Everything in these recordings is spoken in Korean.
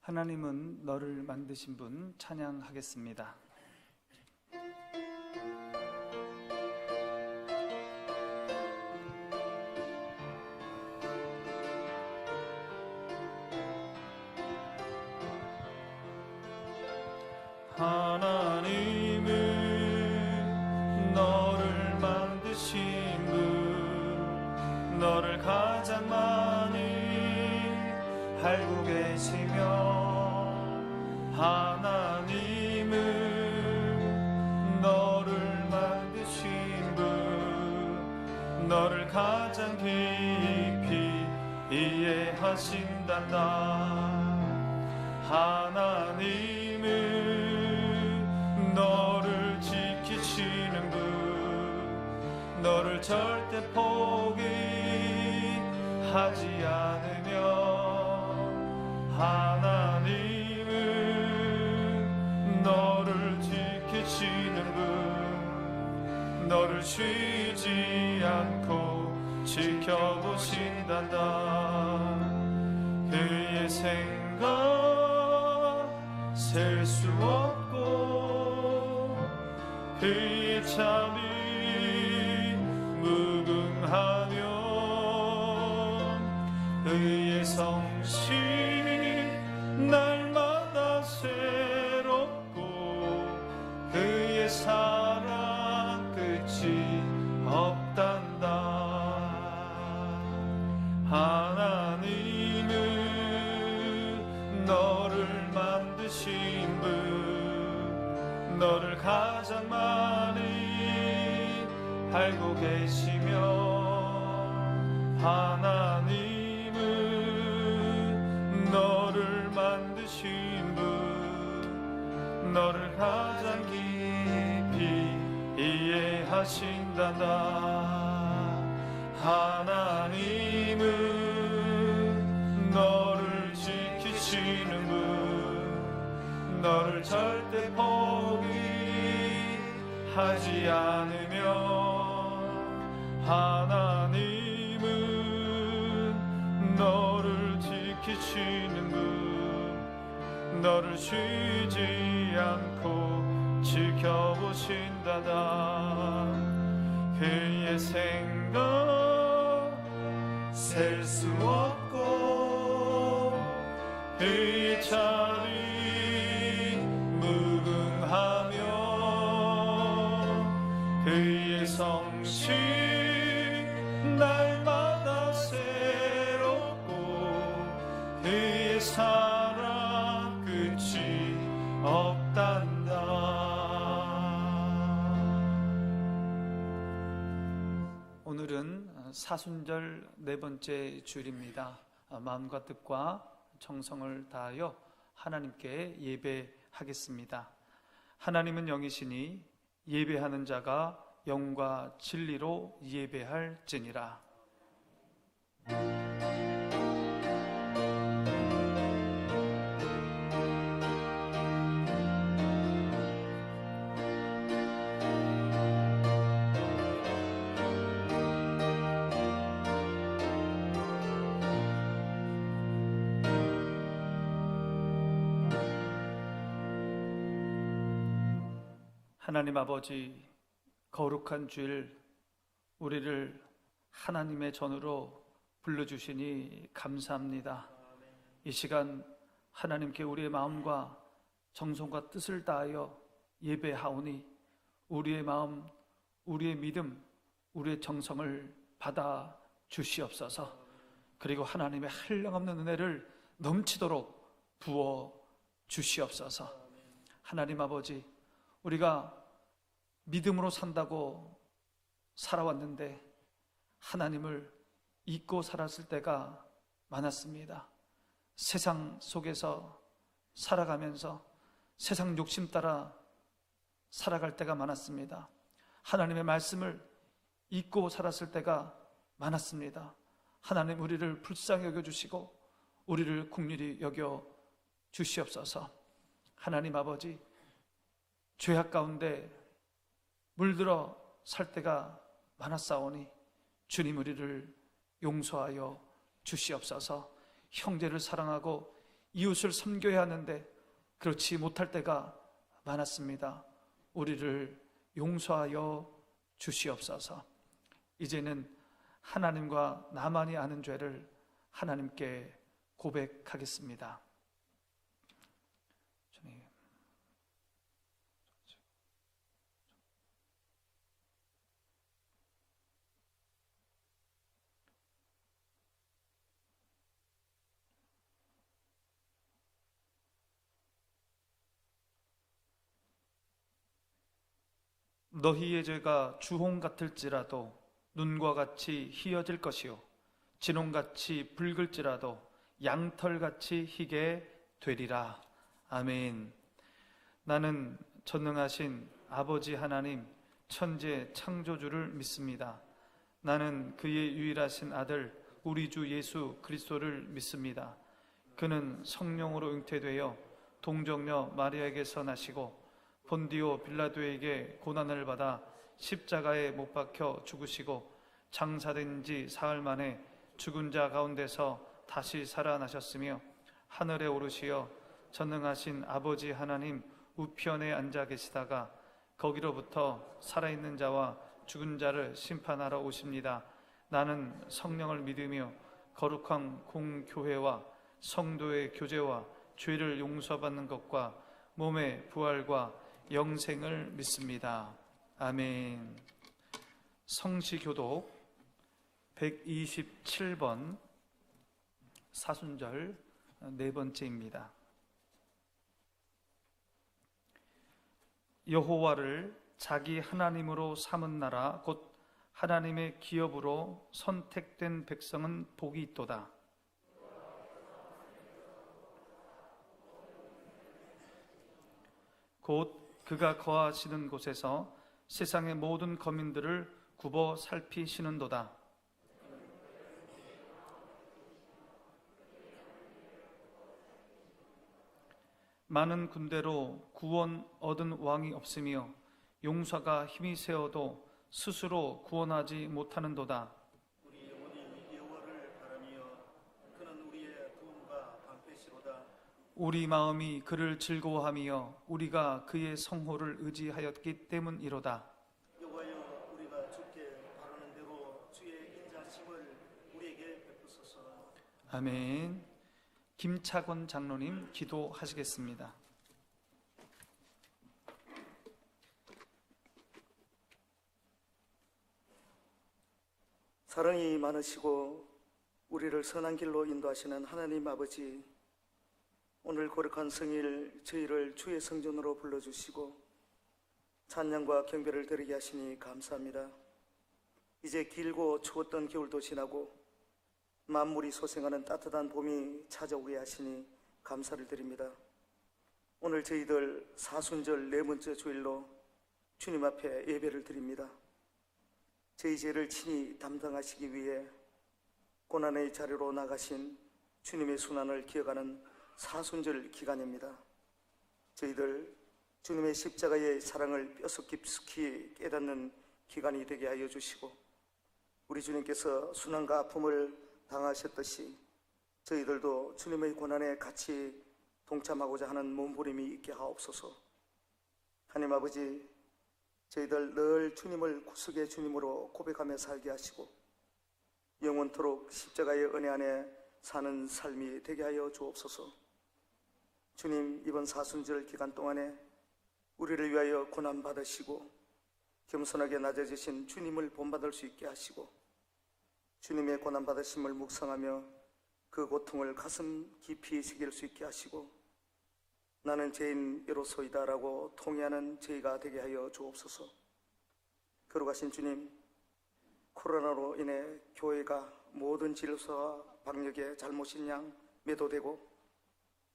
하나님은 너를 만드신 분 찬양하겠습니다. 하나님은 너를 만드신 분, 너를 가장 많이 알고 계시며, 하나님은 너를 만드신 분, 너를 가장 깊이 이해하신단다. 하나님은 너를 지키시는 분, 너를 절대 포기하지 않으며, 하나님은 너를 지키시는 분, 너를 쉬지 않고 지켜보신단다. 그의 생각 셀 수 없고, 그의 참이 무궁하며, 그의 성실 날마다 새롭고, 그의 사랑 끝이 없단다. 하나님은 너를 만드신 분, 너를 가장 많이 알고 계시며, 하나님은 너를 만드신 분, 너를 가장 깊이 이해하신단다. 하나님은 너를 지키시는 분, 너를 절대 포기하지 않으며, 하나님은 너를 지키시는 분, 너를 쉬지 않고 지켜보신다다. 그의 생각 셀 수 없고, 그의 자리 무궁하며, 그의 성실 날마다 새롭고, 그의 사랑 끝이 없단다. 오늘은 사순절 네 번째 주일입니다. 마음과 뜻과 정성을 다하여 하나님께 예배하겠습니다. 하나님은 영이시니 예배하는 자가 영과 진리로 예배할지니라. 하나님 아버지, 거룩한 주일 우리를 하나님의 전으로 불러주시니 감사합니다. 이 시간 하나님께 우리의 마음과 정성과 뜻을 다하여 예배하오니 우리의 마음, 우리의 믿음, 우리의 정성을 받아 주시옵소서. 그리고 하나님의 한량없는 은혜를 넘치도록 부어 주시옵소서. 하나님 아버지, 우리가 믿음으로 산다고 살아왔는데 하나님을 잊고 살았을 때가 많았습니다. 세상 속에서 살아가면서 세상 욕심 따라 살아갈 때가 많았습니다. 하나님의 말씀을 잊고 살았을 때가 많았습니다. 하나님, 우리를 불쌍히 여겨주시고 우리를 긍휼히 여겨 주시옵소서. 하나님 아버지, 죄악 가운데 물들어 살 때가 많았사오니 주님, 우리를 용서하여 주시옵소서. 형제를 사랑하고 이웃을 섬겨야 하는데 그렇지 못할 때가 많았습니다. 우리를 용서하여 주시옵소서. 이제는 하나님과 나만이 아는 죄를 하나님께 고백하겠습니다. 주님, 너희의 죄가 주홍 같을지라도 눈과 같이 희어질 것이요 진홍같이 붉을지라도 양털같이 희게 되리라. 아멘. 나는 전능하신 아버지 하나님 천재 창조주를 믿습니다. 나는 그의 유일하신 아들 우리 주 예수 그리스도를 믿습니다. 그는 성령으로 잉태되어 동정녀 마리아에게서 나시고 본디오 빌라도에게 고난을 받아 십자가에 못 박혀 죽으시고 장사된 지 사흘 만에 죽은 자 가운데서 다시 살아나셨으며 하늘에 오르시어 전능하신 아버지 하나님 우편에 앉아 계시다가 거기로부터 살아있는 자와 죽은 자를 심판하러 오십니다. 나는 성령을 믿으며 거룩한 공교회와 성도의 교제와 죄를 용서받는 것과 몸의 부활과 영생을 믿습니다. 아멘. 성시교독 127번 사순절 네 번째입니다. 여호와를 자기 하나님으로 삼은 나라 곧 하나님의 기업으로 선택된 백성은 복이 있도다. 곧 그가 거하시는 곳에서 세상의 모든 거민들을 굽어 살피시는도다. 많은 군대로 구원 얻은 왕이 없으며 용사가 힘이 세어도 스스로 구원하지 못하는도다. 우리 영혼이 여호와를 바라며 그는 우리의 도움과 방패시로다. 우리 마음이 그를 즐거워하며 우리가 그의 성호를 의지하였기 때문이로다. 여호와여, 우리가 주께 바라는 대로 주의 인자심을 우리에게 베푸소서. 아멘. 김차권 장로님 기도하시겠습니다. 사랑이 많으시고 우리를 선한 길로 인도하시는 하나님 아버지, 오늘 거룩한 성일 저희를 주의 성전으로 불러주시고 찬양과 경배를 드리게 하시니 감사합니다. 이제 길고 추웠던 겨울도 지나고 만물이 소생하는 따뜻한 봄이 찾아오게 하시니 감사를 드립니다. 오늘 저희들 사순절 네 번째 주일로 주님 앞에 예배를 드립니다. 저희 죄를 친히 담당하시기 위해 고난의 자리로 나가신 주님의 순환을 기억하는 사순절 기간입니다. 저희들 주님의 십자가의 사랑을 뼛속 깊숙이 깨닫는 기간이 되게 하여 주시고, 우리 주님께서 순환과 아픔을 당하셨듯이 저희들도 주님의 고난에 같이 동참하고자 하는 몸부림이 있게 하옵소서. 하나님 아버지, 저희들 늘 주님을 구속의 주님으로 고백하며 살게 하시고 영원토록 십자가의 은혜 안에 사는 삶이 되게 하여 주옵소서. 주님, 이번 사순절 기간 동안에 우리를 위하여 고난받으시고 겸손하게 낮아지신 주님을 본받을 수 있게 하시고 주님의 고난받으심을 묵상하며 그 고통을 가슴 깊이 새길 수 있게 하시고 나는 죄인이로소이다 라고 통회하는 저희가 되게 하여 주옵소서. 거룩하신 주님, 코로나로 인해 교회가 모든 질서와 방역에 잘못인 양 매도되고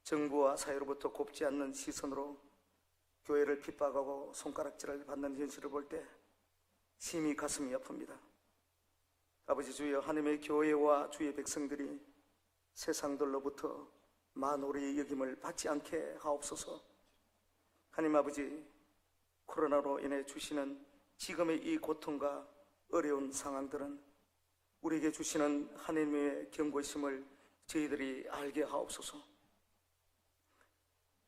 정부와 사회로부터 곱지 않는 시선으로 교회를 핍박하고 손가락질을 받는 현실을 볼 때 심히 가슴이 아픕니다. 아버지 주여, 하나님의 교회와 주의 백성들이 세상들로부터 만오리 여김을 받지 않게 하옵소서. 하나님 아버지, 코로나로 인해 주시는 지금의 이 고통과 어려운 상황들은 우리에게 주시는 하나님의 경고심을 저희들이 알게 하옵소서.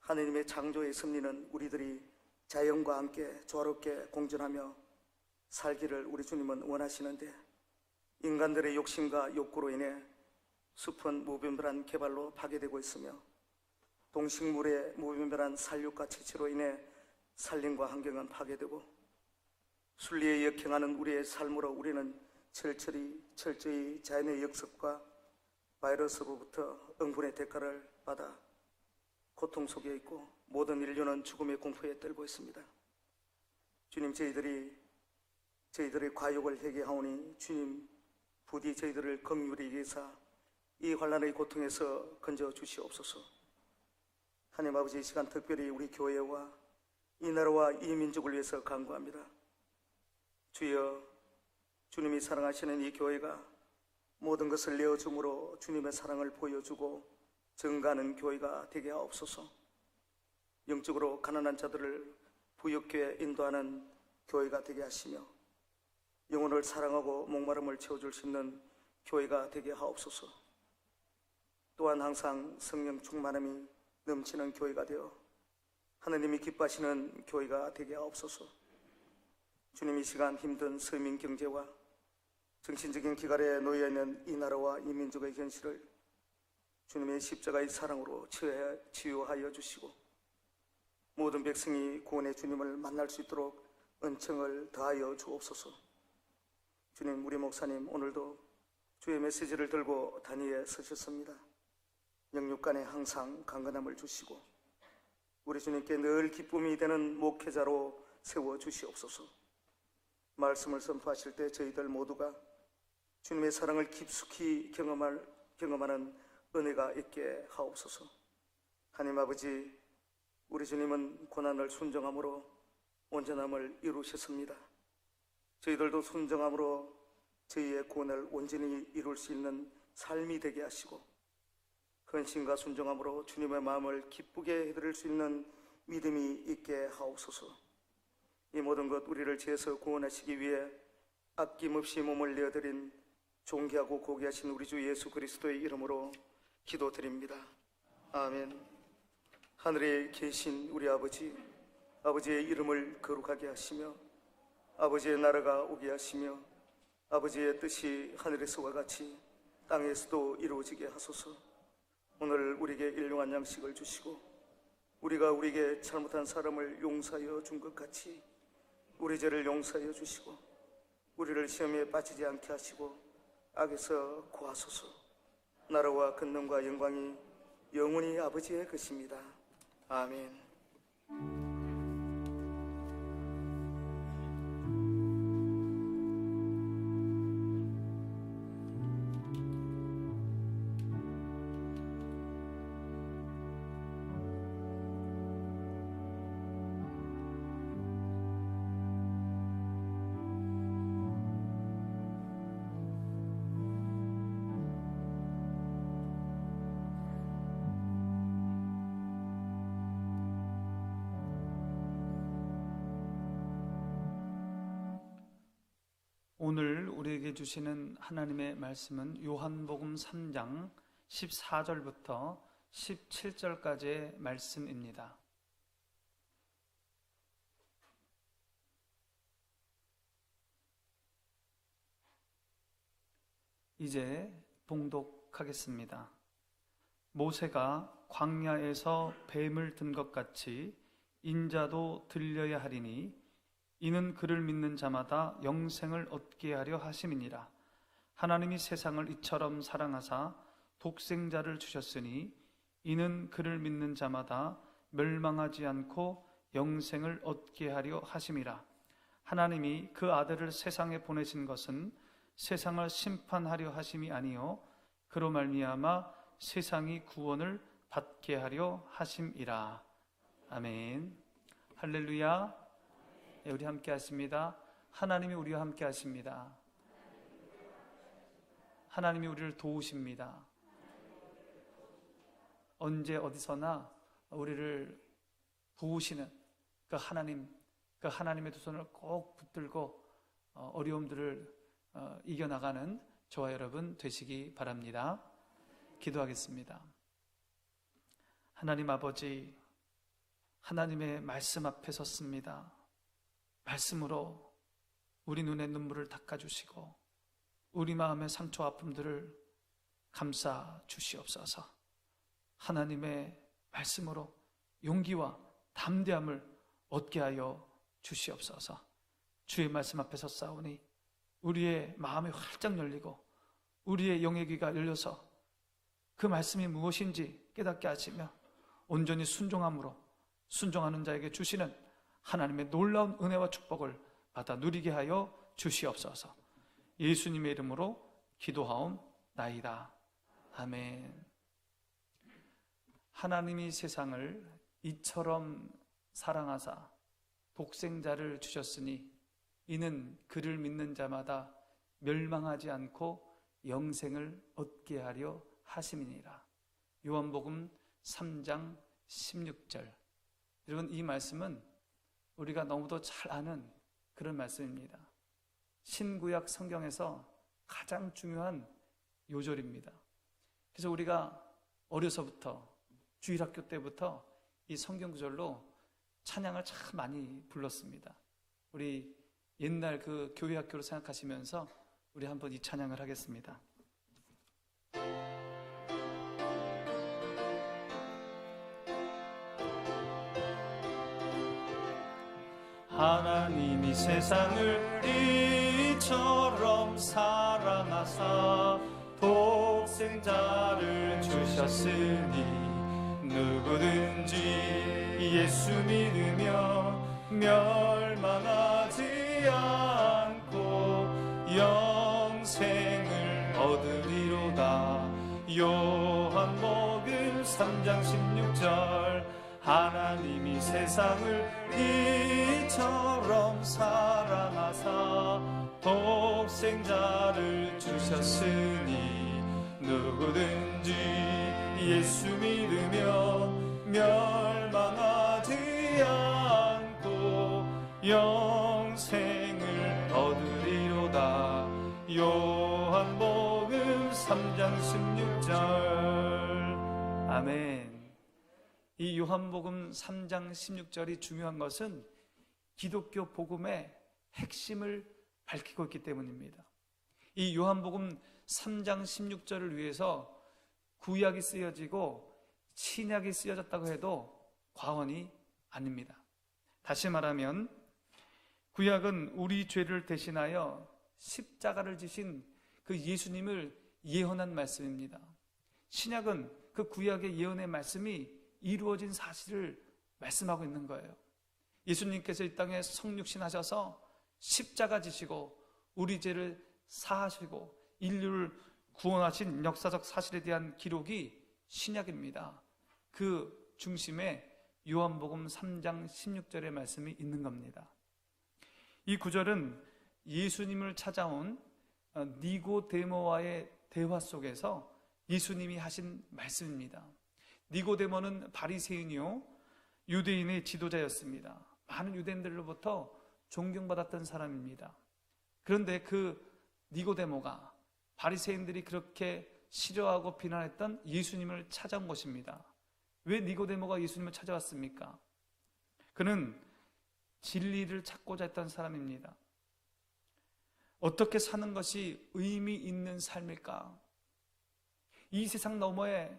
하느님의 창조의 섭리는 우리들이 자연과 함께 조화롭게 공존하며 살기를 우리 주님은 원하시는데, 인간들의 욕심과 욕구로 인해 숲은 무분별한 개발로 파괴되고 있으며, 동식물의 무분별한 살육과 채취로 인해 산림과 환경은 파괴되고, 순리에 역행하는 우리의 삶으로 우리는 철저히 자연의 역습과 바이러스로부터 응분의 대가를 받아 고통 속에 있고, 모든 인류는 죽음의 공포에 떨고 있습니다. 주님, 저희들의 과욕을 회개하오니 주님 부디 저희들을 긍휼히 여기사 이 환난의 고통에서 건져 주시옵소서. 하나님 아버지, 이 시간 특별히 우리 교회와 이 나라와 이 민족을 위해서 간구합니다. 주여, 주님이 사랑하시는 이 교회가 모든 것을 내어줌으로 주님의 사랑을 보여주고 증가하는 교회가 되게 하옵소서. 영적으로 가난한 자들을 부욕교에 인도하는 교회가 되게 하시며, 영혼을 사랑하고 목마름을 채워줄 수 있는 교회가 되게 하옵소서. 또한 항상 성령 충만함이 넘치는 교회가 되어 하나님이 기뻐하시는 교회가 되게 하옵소서. 주님, 이 시간 힘든 서민 경제와 정신적인 기갈에 놓여 있는 이 나라와 이 민족의 현실을 주님의 십자가의 사랑으로 치유하여 주시고, 모든 백성이 구원의 주님을 만날 수 있도록 은총을 더하여 주옵소서. 주님, 우리 목사님 오늘도 주의 메시지를 들고 단위에 서셨습니다. 영육간에 항상 강건함을 주시고 우리 주님께 늘 기쁨이 되는 목회자로 세워주시옵소서. 말씀을 선포하실 때 저희들 모두가 주님의 사랑을 깊숙이 경험하는 은혜가 있게 하옵소서. 하나님 아버지, 우리 주님은 고난을 순종함으로 온전함을 이루셨습니다. 저희들도 순종함으로 저희의 구원을 온전히 이룰 수 있는 삶이 되게 하시고, 헌신과 순종함으로 주님의 마음을 기쁘게 해드릴 수 있는 믿음이 있게 하옵소서. 이 모든 것 우리를 죄에서 구원하시기 위해 아낌없이 몸을 내어드린 존귀하고 고귀하신 우리 주 예수 그리스도의 이름으로 기도드립니다. 아멘. 하늘에 계신 우리 아버지, 아버지의 이름을 거룩하게 하시며 아버지의 나라가 오게 하시며 아버지의 뜻이 하늘에서와 같이 땅에서도 이루어지게 하소서. 오늘 우리에게 일용한 양식을 주시고 우리가 우리에게 잘못한 사람을 용서하여 준 것 같이 우리 죄를 용서하여 주시고 우리를 시험에 빠지지 않게 하시고 악에서 구하소서. 나라와 권능과 영광이 영원히 아버지의 것입니다. 아멘. 오늘 우리에게 주시는 하나님의 말씀은 요한복음 3장 14절부터 17절까지의 말씀입니다. 이제 봉독하겠습니다. 모세가 광야에서 뱀을 든 것 같이 인자도 들려야 하리니 이는 그를 믿는 자마다 영생을 얻게 하려 하심이니라. 하나님이 세상을 이처럼 사랑하사 독생자를 주셨으니 이는 그를 믿는 자마다 멸망하지 않고 영생을 얻게 하려 하심이라. 하나님이 그 아들을 세상에 보내신 것은 세상을 심판하려 하심이 아니요 그로 말미암아 세상이 구원을 받게 하려 하심이라. 아멘. 할렐루야. 우리 함께 하십니다. 하나님이 우리와 함께 하십니다. 하나님이 우리를 도우십니다. 언제 어디서나 우리를 도우시는 그 하나님의 두 손을 꼭 붙들고 어려움들을 이겨나가는 저와 여러분 되시기 바랍니다. 기도하겠습니다. 하나님 아버지, 하나님의 말씀 앞에 섰습니다. 말씀으로 우리 눈의 눈물을 닦아주시고 우리 마음의 상처 아픔들을 감싸 주시옵소서. 하나님의 말씀으로 용기와 담대함을 얻게 하여 주시옵소서. 주의 말씀 앞에 섰사오니 우리의 마음이 활짝 열리고 우리의 영의 귀가 열려서 그 말씀이 무엇인지 깨닫게 하시며 온전히 순종하는 자에게 주시는 하나님의 놀라운 은혜와 축복을 받아 누리게 하여 주시옵소서. 예수님의 이름으로 기도하옵나이다. 아멘. 하나님이 세상을 이처럼 사랑하사 독생자를 주셨으니 이는 그를 믿는 자마다 멸망하지 않고 영생을 얻게 하려 하심이니라. 요한복음 3장 16절. 여러분, 이 말씀은 우리가 너무도 잘 아는 그런 말씀입니다. 신구약 성경에서 가장 중요한 요절입니다. 그래서 우리가 어려서부터 주일학교 때부터 이 성경 구절로 찬양을 참 많이 불렀습니다. 우리 옛날 그 교회 학교를 생각하시면서 우리 한번 이 찬양을 하겠습니다. 하나님이 세상을 이처럼 사랑하사 독생자를 주셨으니 누구든지 예수 믿으며 멸망하지 않고 영생을 얻으리로다. 요한복음 3장 16절. 하나님이 세상을 이처럼 사랑하사 독생자를 주셨으니 누구든지 예수 믿으며 멸망하지 않고 영생을 얻으리로다. 요한복음 3장 16절. 아멘. 이 요한복음 3장 16절이 중요한 것은 기독교 복음의 핵심을 밝히고 있기 때문입니다. 이 요한복음 3장 16절을 위해서 구약이 쓰여지고 신약이 쓰여졌다고 해도 과언이 아닙니다. 다시 말하면 구약은 우리 죄를 대신하여 십자가를 지신 그 예수님을 예언한 말씀입니다. 신약은 그 구약의 예언의 말씀이 이루어진 사실을 말씀하고 있는 거예요. 예수님께서 이 땅에 성육신 하셔서 십자가 지시고 우리 죄를 사하시고 인류를 구원하신 역사적 사실에 대한 기록이 신약입니다. 그 중심에 요한복음 3장 16절의 말씀이 있는 겁니다. 이 구절은 예수님을 찾아온 니고데모와의 대화 속에서 예수님이 하신 말씀입니다. 니고데모는 바리새인이요 유대인의 지도자였습니다. 많은 유대인들로부터 존경받았던 사람입니다. 그런데 그 니고데모가 바리새인들이 그렇게 싫어하고 비난했던 예수님을 찾아온 것입니다. 왜 니고데모가 예수님을 찾아왔습니까? 그는 진리를 찾고자 했던 사람입니다. 어떻게 사는 것이 의미 있는 삶일까? 이 세상 너머에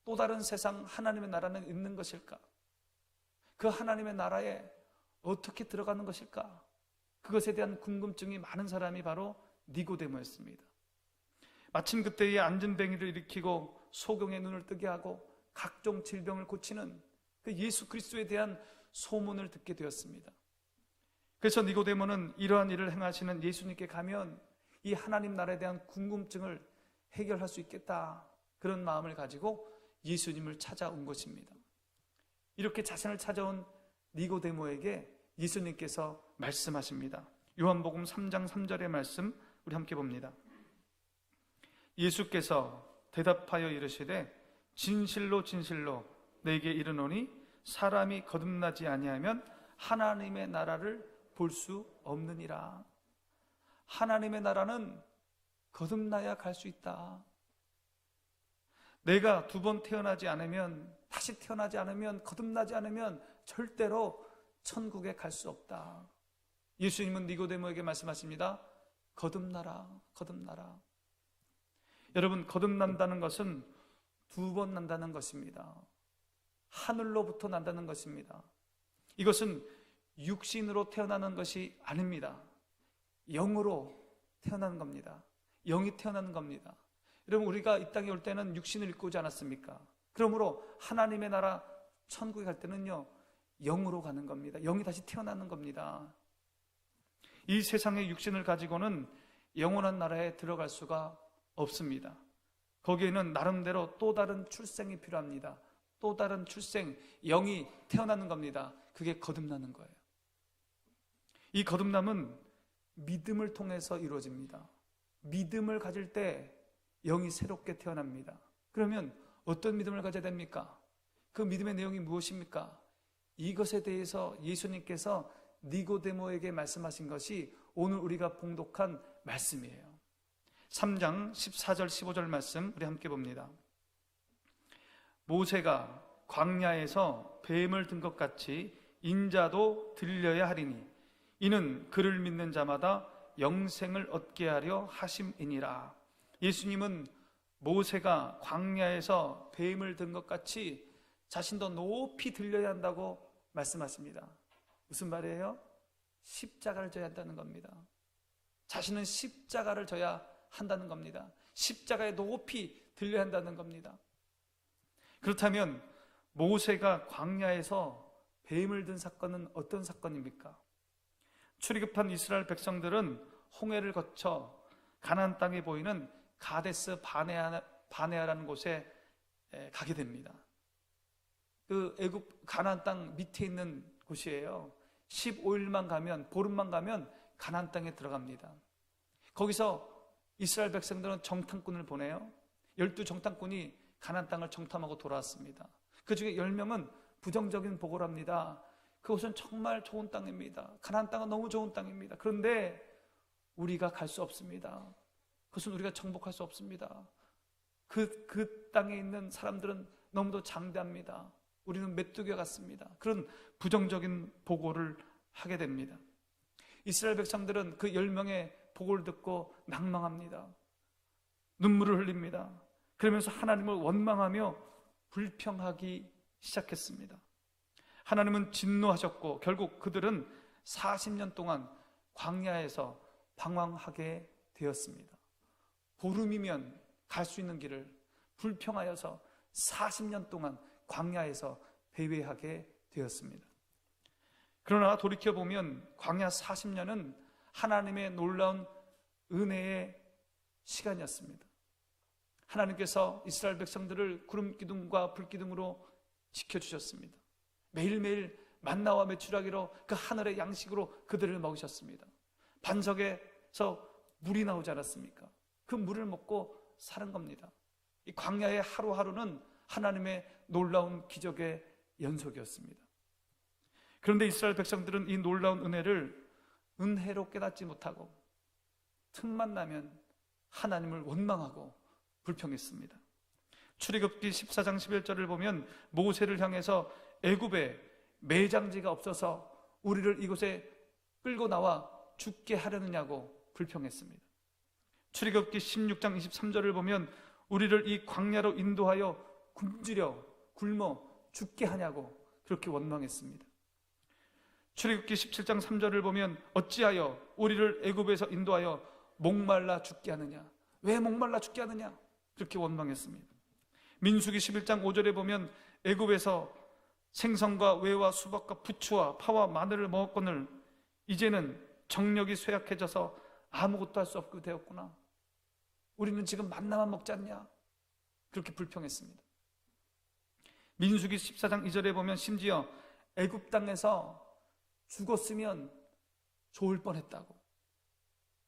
또 다른 세상 하나님의 나라는 있는 것일까? 그 하나님의 나라에 어떻게 들어가는 것일까? 그것에 대한 궁금증이 많은 사람이 바로 니고데모였습니다. 마침 그때의 안전뱅이를 일으키고 소경의 눈을 뜨게 하고 각종 질병을 고치는 그 예수 그리스도에 대한 소문을 듣게 되었습니다. 그래서 니고데모는 이러한 일을 행하시는 예수님께 가면 이 하나님 나라에 대한 궁금증을 해결할 수 있겠다, 그런 마음을 가지고 예수님을 찾아온 것입니다. 이렇게 자신을 찾아온 니고데모에게 예수님께서 말씀하십니다. 요한복음 3장 3절의 말씀 우리 함께 봅니다. 예수께서 대답하여 이르시되 진실로 진실로 내게 이르노니 사람이 거듭나지 아니하면 하나님의 나라를 볼 수 없느니라. 하나님의 나라는 거듭나야 갈 수 있다. 내가 두 번 태어나지 않으면, 다시 태어나지 않으면, 거듭나지 않으면 절대로 천국에 갈 수 없다. 예수님은 니고데모에게 말씀하십니다. 거듭나라, 거듭나라. 여러분, 거듭난다는 것은 두 번 난다는 것입니다. 하늘로부터 난다는 것입니다. 이것은 육신으로 태어나는 것이 아닙니다. 영으로 태어나는 겁니다. 영이 태어나는 겁니다. 여러분, 우리가 이 땅에 올 때는 육신을 입고 오지 않았습니까? 그러므로 하나님의 나라 천국에 갈 때는요, 영으로 가는 겁니다. 영이 다시 태어나는 겁니다. 이 세상의 육신을 가지고는 영원한 나라에 들어갈 수가 없습니다. 거기에는 나름대로 또 다른 출생이 필요합니다. 또 다른 출생, 영이 태어나는 겁니다. 그게 거듭나는 거예요. 이 거듭남은 믿음을 통해서 이루어집니다. 믿음을 가질 때 영이 새롭게 태어납니다. 그러면 어떤 믿음을 가져야 됩니까? 그 믿음의 내용이 무엇입니까? 이것에 대해서 예수님께서 니고데모에게 말씀하신 것이 오늘 우리가 봉독한 말씀이에요. 3장 14절 15절 말씀 우리 함께 봅니다. 모세가 광야에서 뱀을 든 것 같이 인자도 들려야 하리니 이는 그를 믿는 자마다 영생을 얻게 하려 하심이니라. 예수님은 모세가 광야에서 뱀을 든 것 같이 자신도 높이 들려야 한다고 말씀하십니다. 무슨 말이에요? 십자가를 져야 한다는 겁니다. 자신은 십자가를 져야 한다는 겁니다. 십자가에 높이 들려야 한다는 겁니다. 그렇다면 모세가 광야에서 뱀을 든 사건은 어떤 사건입니까? 출애굽한 이스라엘 백성들은 홍해를 거쳐 가나안 땅에 보이는 가데스 바네아라는 곳에 가게 됩니다. 그 애굽 가나안 땅 밑에 있는 곳이에요. 15일만 가면, 보름만 가면 가나안 땅에 들어갑니다. 거기서 이스라엘 백성들은 정탐꾼을 보내요. 12정탐꾼이 가나안 땅을 정탐하고 돌아왔습니다. 그 중에 10명은 부정적인 보고를 합니다. 그곳은 정말 좋은 땅입니다. 가나안 땅은 너무 좋은 땅입니다. 그런데 우리가 갈 수 없습니다. 그것은 우리가 정복할 수 없습니다. 그 땅에 있는 사람들은 너무도 장대합니다. 우리는 메뚜기 같습니다. 그런 부정적인 보고를 하게 됩니다. 이스라엘 백성들은 그 10명의 보고를 듣고 낭망합니다. 눈물을 흘립니다. 그러면서 하나님을 원망하며 불평하기 시작했습니다. 하나님은 진노하셨고 결국 그들은 40년 동안 광야에서 방황하게 되었습니다. 보름이면 갈 수 있는 길을 불평하여서 40년 동안 광야에서 배회하게 되었습니다. 그러나 돌이켜보면 광야 40년은 하나님의 놀라운 은혜의 시간이었습니다. 하나님께서 이스라엘 백성들을 구름기둥과 불기둥으로 지켜주셨습니다. 매일매일 만나와 메추라기로 그 하늘의 양식으로 그들을 먹이셨습니다. 반석에서 물이 나오지 않았습니까? 그 물을 먹고 사는 겁니다. 이 광야의 하루하루는 하나님의 놀라운 기적의 연속이었습니다. 그런데 이스라엘 백성들은 이 놀라운 은혜를 은혜로 깨닫지 못하고 틈만 나면 하나님을 원망하고 불평했습니다. 출애굽기 14장 11절을 보면 모세를 향해서 애굽에 매장지가 없어서 우리를 이곳에 끌고 나와 죽게 하려느냐고 불평했습니다. 출애굽기 16장 23절을 보면 우리를 이 광야로 인도하여 굶어 죽게 하냐고 그렇게 원망했습니다. 출애굽기 17장 3절을 보면 어찌하여 우리를 애굽에서 인도하여 목말라 죽게 하느냐, 왜 목말라 죽게 하느냐 그렇게 원망했습니다. 민수기 11장 5절에 보면 애굽에서 생선과 외와 수박과 부추와 파와 마늘을 먹었거늘 이제는 정력이 쇠약해져서 아무것도 할 수 없게 되었구나. 우리는 지금 만나만 먹지 않냐 그렇게 불평했습니다. 민수기 14장 2절에 보면 심지어 애굽 땅에서 죽었으면 좋을 뻔했다고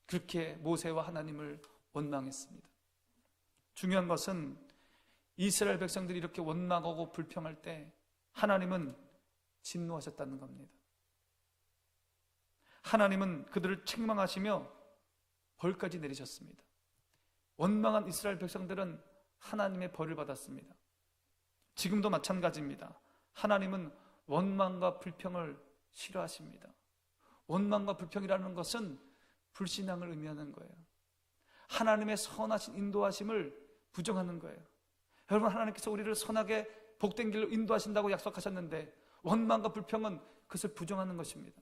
그렇게 모세와 하나님을 원망했습니다. 중요한 것은 이스라엘 백성들이 이렇게 원망하고 불평할 때 하나님은 진노하셨다는 겁니다. 하나님은 그들을 책망하시며 벌까지 내리셨습니다. 원망한 이스라엘 백성들은 하나님의 벌을 받았습니다. 지금도 마찬가지입니다. 하나님은 원망과 불평을 싫어하십니다. 원망과 불평이라는 것은 불신앙을 의미하는 거예요. 하나님의 선하신 인도하심을 부정하는 거예요. 여러분, 하나님께서 우리를 선하게 복된 길로 인도하신다고 약속하셨는데 원망과 불평은 그것을 부정하는 것입니다.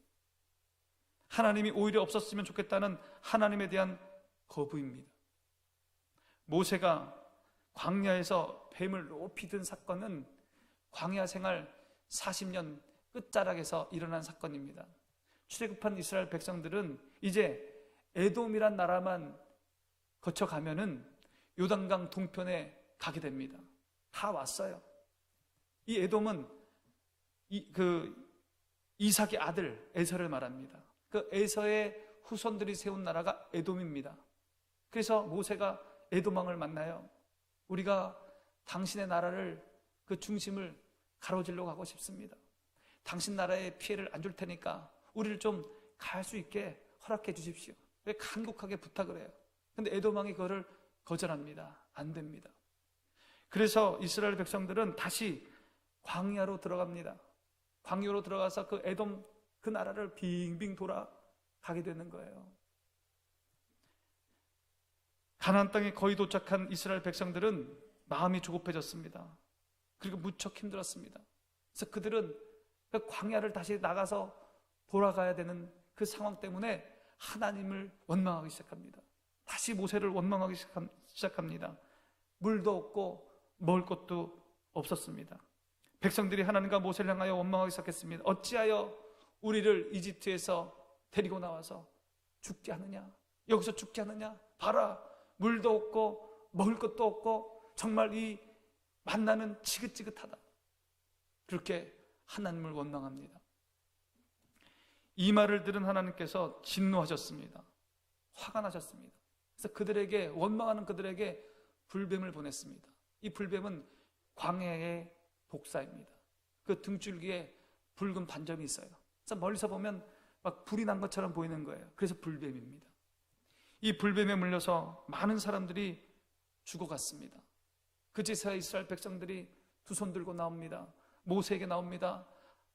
하나님이 오히려 없었으면 좋겠다는 하나님에 대한 거부입니다. 모세가 광야에서 뱀을 높이 든 사건은 광야 생활 40년 끝자락에서 일어난 사건입니다. 출애굽한 이스라엘 백성들은 이제 에돔이란 나라만 거쳐가면은 요단강 동편에 가게 됩니다. 다 왔어요. 이 에돔은 이삭의 아들 에서를 말합니다. 그 에서의 후손들이 세운 나라가 에돔입니다. 그래서 모세가 에돔 왕을 만나요. 우리가 당신의 나라를, 그 중심을 가로질러 가고 싶습니다. 당신 나라에 피해를 안 줄 테니까 우리를 좀 갈 수 있게 허락해 주십시오. 간곡하게 부탁을 해요. 근데 에돔 왕이 그거를 거절합니다. 안 됩니다. 그래서 이스라엘 백성들은 다시 광야로 들어갑니다. 광야로 들어가서 그 에돔 그 나라를 빙빙 돌아가게 되는 거예요. 가나안 땅에 거의 도착한 이스라엘 백성들은 마음이 조급해졌습니다. 그리고 무척 힘들었습니다. 그래서 그들은 그 광야를 다시 나가서 돌아가야 되는 그 상황 때문에 하나님을 원망하기 시작합니다. 다시 모세를 원망하기 시작합니다. 물도 없고 먹을 것도 없었습니다. 백성들이 하나님과 모세를 향하여 원망하기 시작했습니다. 어찌하여 우리를 이집트에서 데리고 나와서 죽게 하느냐? 여기서 죽게 하느냐? 봐라, 물도 없고 먹을 것도 없고 정말 이 만나는 지긋지긋하다. 그렇게 하나님을 원망합니다. 이 말을 들은 하나님께서 진노하셨습니다. 화가 나셨습니다. 그래서 그들에게, 원망하는 그들에게 불뱀을 보냈습니다. 이 불뱀은 광야의 독사입니다. 그 등줄기에 붉은 반점이 있어요. 그래서 멀리서 보면 막 불이 난 것처럼 보이는 거예요. 그래서 불뱀입니다. 이 불뱀에 물려서 많은 사람들이 죽어갔습니다. 그제서야 이스라엘 백성들이 두 손 들고 나옵니다. 모세에게 나옵니다.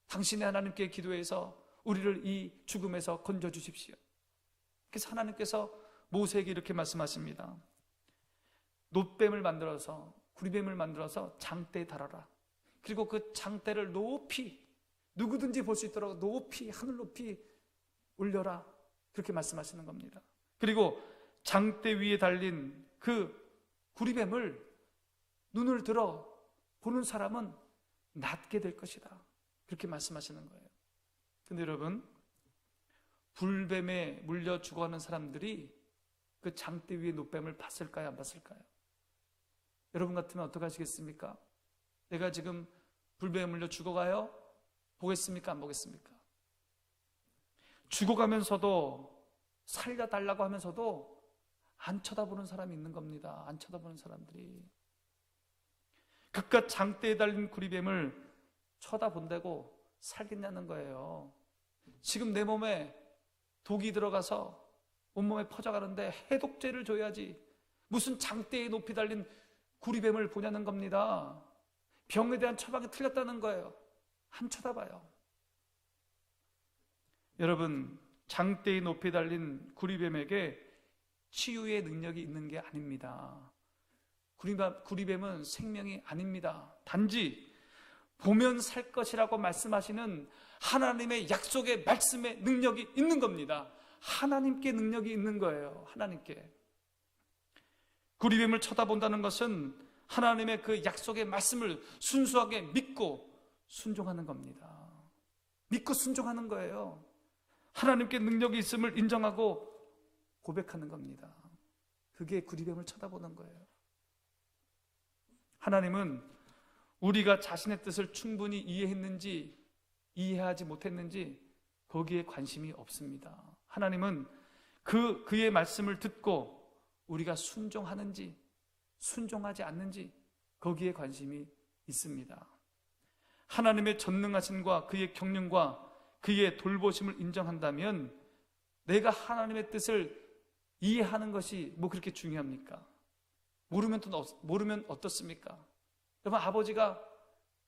당신의 하나님께 기도해서 우리를 이 죽음에서 건져주십시오. 그래서 하나님께서 모세에게 이렇게 말씀하십니다. 놋뱀을 만들어서, 구리뱀을 만들어서 장대에 달아라. 그리고 그 장대를 높이, 누구든지 볼 수 있도록 높이, 하늘 높이 올려라. 그렇게 말씀하시는 겁니다. 그리고 장대 위에 달린 그 구리뱀을 눈을 들어 보는 사람은 낫게 될 것이다. 그렇게 말씀하시는 거예요. 근데 여러분, 불뱀에 물려 죽어가는 사람들이 그 장대 위에 놋뱀을 봤을까요? 안 봤을까요? 여러분 같으면 어떻게 하시겠습니까? 내가 지금 불뱀에 물려 죽어가요? 보겠습니까? 안 보겠습니까? 죽어가면서도, 살려달라고 하면서도 안 쳐다보는 사람이 있는 겁니다. 안 쳐다보는 사람들이. 그깟 장대에 달린 구리뱀을 쳐다본다고 살겠냐는 거예요. 지금 내 몸에 독이 들어가서 온몸에 퍼져가는데 해독제를 줘야지 무슨 장대에 높이 달린 구리뱀을 보냐는 겁니다. 병에 대한 처방이 틀렸다는 거예요. 안 쳐다봐요. 여러분, 장대에 높이 달린 구리뱀에게 치유의 능력이 있는 게 아닙니다. 구리뱀은 생명이 아닙니다. 단지 보면 살 것이라고 말씀하시는 하나님의 약속의 말씀의 능력이 있는 겁니다. 하나님께 능력이 있는 거예요. 하나님께. 구리뱀을 쳐다본다는 것은 하나님의 그 약속의 말씀을 순수하게 믿고 순종하는 겁니다. 믿고 순종하는 거예요. 하나님께 능력이 있음을 인정하고 고백하는 겁니다. 그게 구리뱀을 쳐다보는 거예요. 하나님은 우리가 자신의 뜻을 충분히 이해했는지 이해하지 못했는지 거기에 관심이 없습니다. 하나님은 그의 말씀을 듣고 우리가 순종하는지 순종하지 않는지 거기에 관심이 있습니다. 하나님의 전능하심과 그의 경륜과 그의 돌보심을 인정한다면 내가 하나님의 뜻을 이해하는 것이 뭐 그렇게 중요합니까? 모르면 어떻습니까? 여러분, 아버지가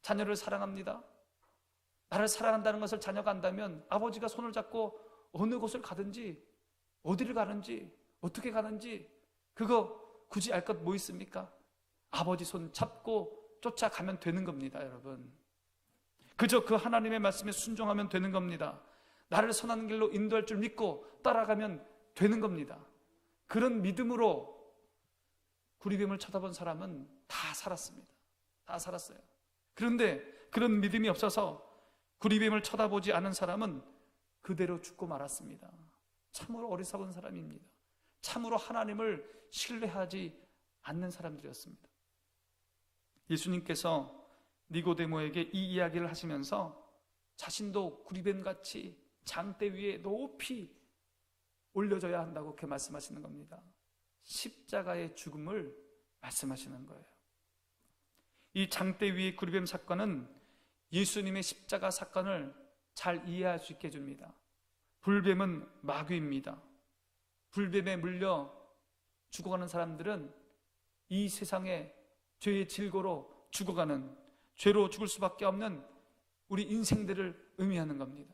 자녀를 사랑합니다. 나를 사랑한다는 것을 자녀가 안다면 아버지가 손을 잡고 어느 곳을 가든지, 어디를 가는지, 어떻게 가는지 그거 굳이 알 것 뭐 있습니까? 아버지 손 잡고 쫓아가면 되는 겁니다, 여러분. 그저 그 하나님의 말씀에 순종하면 되는 겁니다. 나를 선한 길로 인도할 줄 믿고 따라가면 되는 겁니다. 그런 믿음으로 구리뱀을 쳐다본 사람은 다 살았습니다. 다 살았어요. 그런데 그런 믿음이 없어서 구리뱀을 쳐다보지 않은 사람은 그대로 죽고 말았습니다. 참으로 어리석은 사람입니다. 참으로 하나님을 신뢰하지 않는 사람들이었습니다. 예수님께서 니고데모에게 이 이야기를 하시면서 자신도 구리뱀같이 장대 위에 높이 올려져야 한다고 그렇게 말씀하시는 겁니다. 십자가의 죽음을 말씀하시는 거예요. 이 장대 위의 구리뱀 사건은 예수님의 십자가 사건을 잘 이해할 수 있게 해줍니다. 불뱀은 마귀입니다. 불뱀에 물려 죽어가는 사람들은 이 세상의 죄의 질고로 죽어가는, 죄로 죽을 수밖에 없는 우리 인생들을 의미하는 겁니다.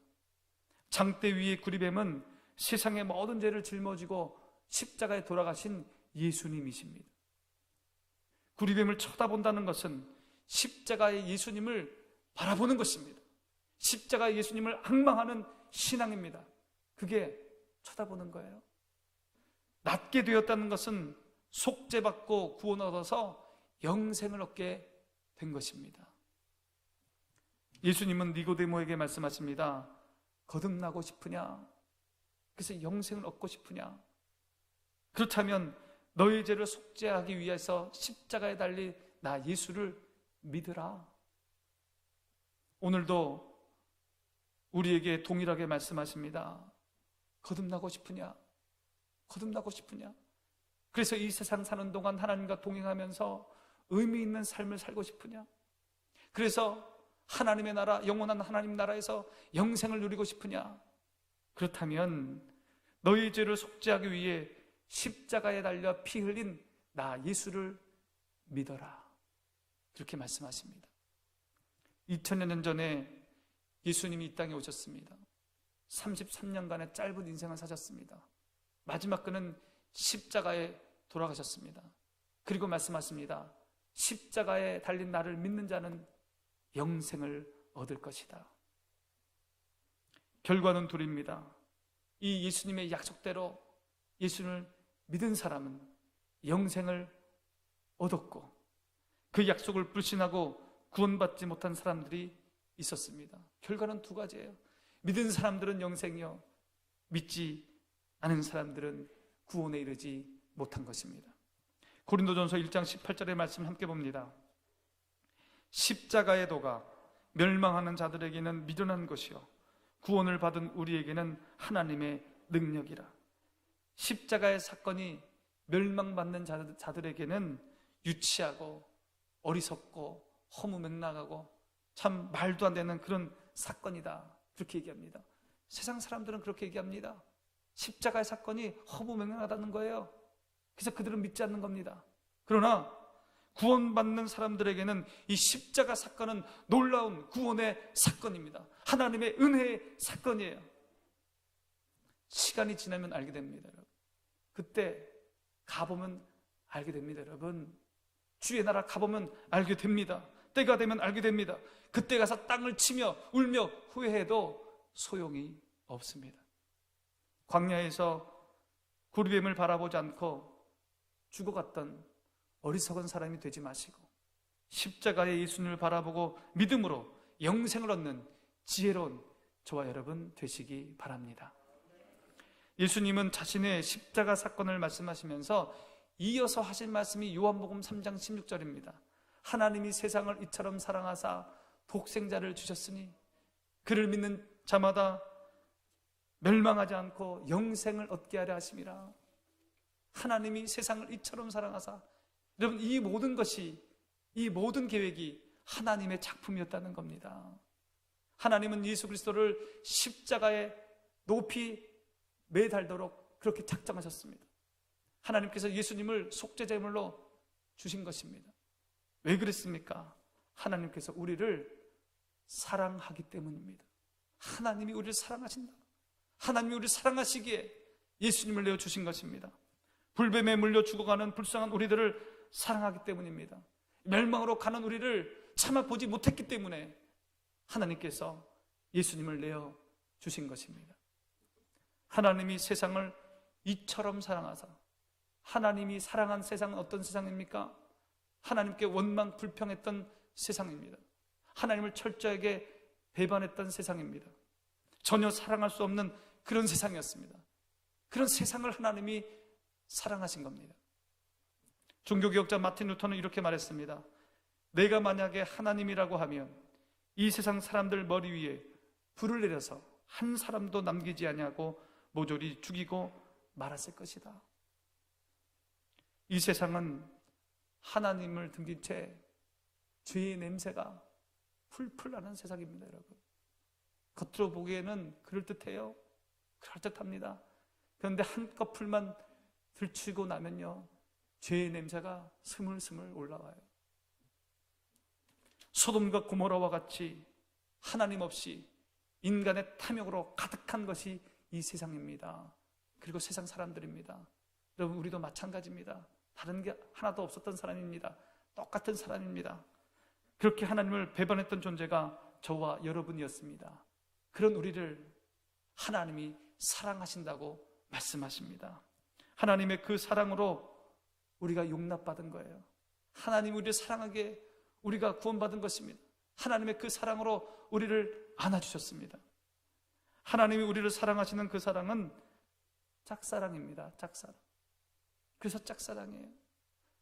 장대 위의 구리뱀은 세상의 모든 죄를 짊어지고 십자가에 돌아가신 예수님이십니다. 구리뱀을 쳐다본다는 것은 십자가의 예수님을 바라보는 것입니다. 십자가의 예수님을 앙망하는 신앙입니다. 그게 쳐다보는 거예요. 낫게 되었다는 것은 속죄받고 구원 얻어서 영생을 얻게 된 것입니다. 예수님은 니고데모에게 말씀하십니다. 거듭나고 싶으냐? 그래서 영생을 얻고 싶으냐? 그렇다면 너희 죄를 속죄하기 위해서 십자가에 달린 나 예수를 믿으라. 오늘도 우리에게 동일하게 말씀하십니다. 거듭나고 싶으냐? 거듭나고 싶으냐? 그래서 이 세상 사는 동안 하나님과 동행하면서 의미 있는 삶을 살고 싶으냐? 그래서 하나님의 나라, 영원한 하나님 나라에서 영생을 누리고 싶으냐? 그렇다면 너희 죄를 속죄하기 위해 십자가에 달려 피 흘린 나 예수를 믿어라. 그렇게 말씀하십니다. 2000여 년 전에 예수님이 이 땅에 오셨습니다. 33년간의 짧은 인생을 사셨습니다. 마지막 그는 십자가에 돌아가셨습니다. 그리고 말씀하십니다. 십자가에 달린 나를 믿는 자는 영생을 얻을 것이다. 결과는 둘입니다. 이 예수님의 약속대로 예수를 믿은 사람은 영생을 얻었고, 그 약속을 불신하고 구원받지 못한 사람들이 있었습니다. 결과는 두 가지예요. 믿은 사람들은 영생이요, 믿지 않은 사람들은 구원에 이르지 못한 것입니다. 고린도전서 1장 18절의 말씀 함께 봅니다. 십자가의 도가 멸망하는 자들에게는 미련한 것이요 구원을 받은 우리에게는 하나님의 능력이라. 십자가의 사건이 멸망받는 자들에게는 유치하고 어리석고 허무맹랑하고 참 말도 안 되는 그런 사건이다, 그렇게 얘기합니다. 세상 사람들은 그렇게 얘기합니다. 십자가의 사건이 허무맹랑하다는 거예요. 그래서 그들은 믿지 않는 겁니다. 그러나 구원받는 사람들에게는 이 십자가 사건은 놀라운 구원의 사건입니다. 하나님의 은혜의 사건이에요. 시간이 지나면 알게 됩니다, 여러분. 그때 가보면 알게 됩니다, 여러분. 주의 나라 가보면 알게 됩니다. 때가 되면 알게 됩니다. 그때 가서 땅을 치며 울며 후회해도 소용이 없습니다. 광야에서 구리뱀을 바라보지 않고 죽어갔던 어리석은 사람이 되지 마시고 십자가의 예수님을 바라보고 믿음으로 영생을 얻는 지혜로운 저와 여러분 되시기 바랍니다. 예수님은 자신의 십자가 사건을 말씀하시면서 이어서 하신 말씀이 요한복음 3장 16절입니다. 하나님이 세상을 이처럼 사랑하사 독생자를 주셨으니 그를 믿는 자마다 멸망하지 않고 영생을 얻게 하려 하심이라. 하나님이 세상을 이처럼 사랑하사, 여러분, 이 모든 것이, 이 모든 계획이 하나님의 작품이었다는 겁니다. 하나님은 예수 그리스도를 십자가에 높이 매달도록 그렇게 작정하셨습니다. 하나님께서 예수님을 속죄제물로 주신 것입니다. 왜 그랬습니까? 하나님께서 우리를 사랑하기 때문입니다. 하나님이 우리를 사랑하신다. 하나님이 우리를 사랑하시기에 예수님을 내어주신 것입니다. 불뱀에 물려 죽어가는 불쌍한 우리들을 사랑하기 때문입니다. 멸망으로 가는 우리를 참아보지 못했기 때문에 하나님께서 예수님을 내어주신 것입니다. 하나님이 세상을 이처럼 사랑하사, 하나님이 사랑한 세상은 어떤 세상입니까? 하나님께 원망 불평했던 세상입니다. 하나님을 철저하게 배반했던 세상입니다. 전혀 사랑할 수 없는 그런 세상이었습니다. 그런 세상을 하나님이 사랑하신 겁니다. 종교개혁자 마틴 루터는 이렇게 말했습니다. 내가 만약에 하나님이라고 하면 이 세상 사람들 머리 위에 불을 내려서 한 사람도 남기지 아니하고 모조리 죽이고 말았을 것이다. 이 세상은 하나님을 등진 채 죄의 냄새가 풀풀 나는 세상입니다, 여러분. 겉으로 보기에는 그럴듯해요. 그럴듯합니다. 그런데 한꺼풀만 들추고 나면요, 죄의 냄새가 스물스물 올라와요. 소돔과 고모라와 같이 하나님 없이 인간의 탐욕으로 가득한 것이 이 세상입니다. 그리고 세상 사람들입니다. 여러분, 우리도 마찬가지입니다. 다른 게 하나도 없었던 사람입니다. 똑같은 사람입니다. 그렇게 하나님을 배반했던 존재가 저와 여러분이었습니다. 그런 우리를 하나님이 사랑하신다고 말씀하십니다. 하나님의 그 사랑으로 우리가 용납받은 거예요. 하나님이 우리를 사랑하게 우리가 구원받은 것입니다. 하나님의 그 사랑으로 우리를 안아주셨습니다. 하나님이 우리를 사랑하시는 그 사랑은 짝사랑입니다. 짝사랑. 그래서 짝사랑이에요.